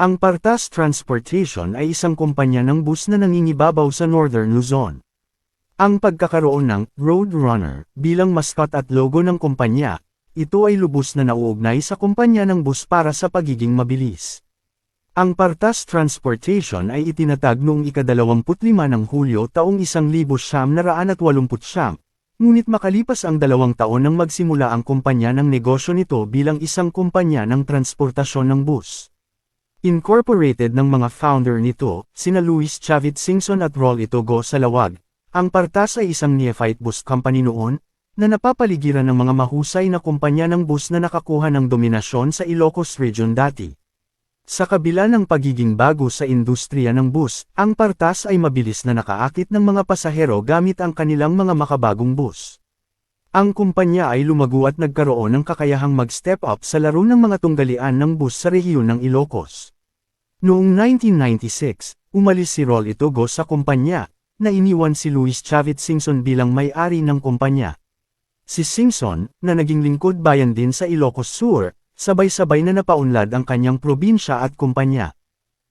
Ang Partas Transportation ay isang kumpanya ng bus na nangingibabaw sa Northern Luzon. Ang pagkakaroon ng Roadrunner bilang mascot at logo ng kumpanya, ito ay lubos na nauugnay sa kumpanya ng bus para sa pagiging mabilis. Ang Partas Transportation ay itinatag noong ika-25 ng Hulyo taong 1989, ngunit makalipas ang 2 taon nang magsimula ang kumpanya ng negosyo nito bilang isang kumpanya ng transportasyon ng bus. Incorporated ng mga founder nito, sina Luis Chavit Singson at Rol Itogo Salawag, ang Partas ay isang neophyte bus company noon, na napapaligiran ng mga mahusay na kumpanya ng bus na nakakuha ng dominasyon sa Ilocos Region dati. Sa kabila ng pagiging bago sa industriya ng bus, ang Partas ay mabilis na nakaakit ng mga pasahero gamit ang kanilang mga makabagong bus. Ang kumpanya ay lumago at nagkaroon ng kakayahang mag-step up sa laro ng mga tunggalian ng bus sa rehiyon ng Ilocos. Noong 1996, umalis si Rol Itogo sa kumpanya, na iniwan si Luis Chavit Singson bilang may-ari ng kumpanya. Si Singson, na naging lingkod bayan din sa Ilocos Sur, sabay-sabay na napaunlad ang kanyang probinsya at kumpanya.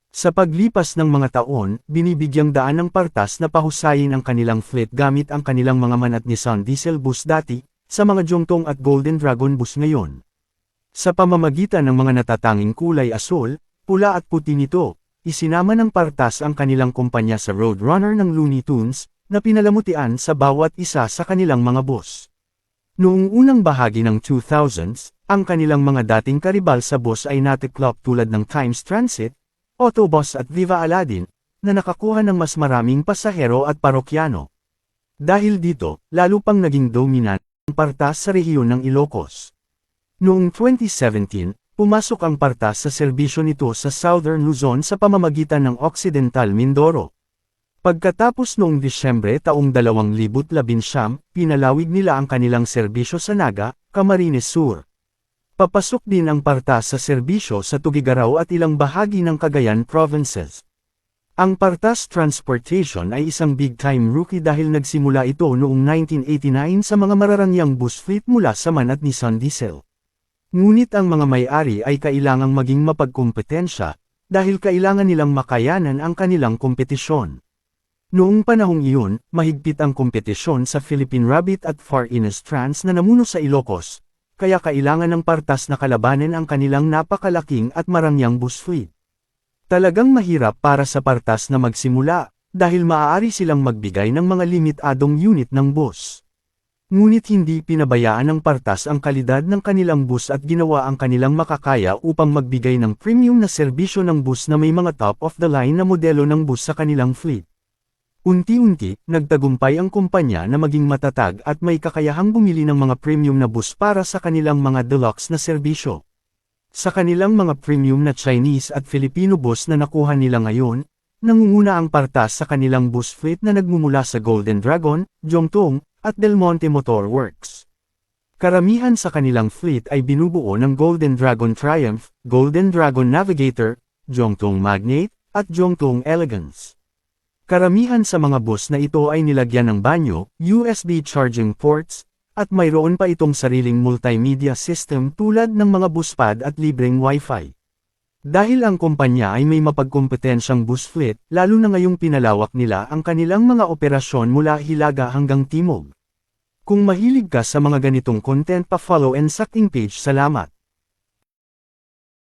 Sa paglipas ng mga taon, binibigyang daan ng Partas na pahusayin ang kanilang fleet gamit ang kanilang mga MAN at Nissan diesel bus dati, sa mga Jongtong at Golden Dragon bus ngayon. Sa pamamagitan ng mga natatanging kulay asul, pula at puti nito, isinama ng Partas ang kanilang kumpanya sa Roadrunner ng Looney Tunes, na pinalamutian sa bawat isa sa kanilang mga bus. Noong unang bahagi ng 2000s, ang kanilang mga dating karibal sa bus ay natiklop tulad ng Times Transit, Autobus at Viva Aladdin, na nakakuha ng mas maraming pasahero at parokyano. Dahil dito, lalo pang naging dominant ang Partas sa rehiyon ng Ilocos. Noong 2017, pumasok ang Partas sa serbisyo nito sa Southern Luzon sa pamamagitan ng Occidental Mindoro. Pagkatapos noong Disyembre taong 2019, pinalawig nila ang kanilang serbisyo sa Naga, Camarines Sur. Papasok din ang Partas sa serbisyo sa Tugigaraw at ilang bahagi ng Cagayan Provinces. Ang Partas Transportation ay isang big-time rookie dahil nagsimula ito noong 1989 sa mga mararangyang bus fleet mula sa MAN at Nissan Diesel. Ngunit ang mga may-ari ay kailangang maging mapagkumpetensya, dahil kailangan nilang makayanan ang kanilang kompetisyon. Noong panahong iyon, mahigpit ang kompetisyon sa Philippine Rabbit at Far East Trans na namuno sa Ilocos, kaya kailangan ng Partas na kalabanin ang kanilang napakalaking at marangyang bus fleet. Talagang mahirap para sa Partas na magsimula, dahil maaari silang magbigay ng mga limitadong unit ng bus. Ngunit hindi pinabayaan ng Partas ang kalidad ng kanilang bus at ginawa ang kanilang makakaya upang magbigay ng premium na serbisyo ng bus na may mga top-of-the-line na modelo ng bus sa kanilang fleet. Unti-unti, nagtagumpay ang kumpanya na maging matatag at may kakayahang bumili ng mga premium na bus para sa kanilang mga deluxe na serbisyo. Sa kanilang mga premium na Chinese at Filipino bus na nakuha nila ngayon, nangunguna ang Partas sa kanilang bus fleet na nagmumula sa Golden Dragon, Jongtong, at Del Monte Motor Works. Karamihan sa kanilang fleet ay binubuo ng Golden Dragon Triumph, Golden Dragon Navigator, Jongtong Magnate, at Jongtong Elegance. Karamihan sa mga bus na ito ay nilagyan ng banyo, USB charging ports, at mayroon pa itong sariling multimedia system tulad ng mga buspad at libreng Wi-Fi. Dahil ang kumpanya ay may mapagkompetensyang bus fleet, lalo na ngayong pinalawak nila ang kanilang mga operasyon mula Hilaga hanggang Timog. Kung mahilig ka sa mga ganitong content, pa-follow and sa aking page. Salamat.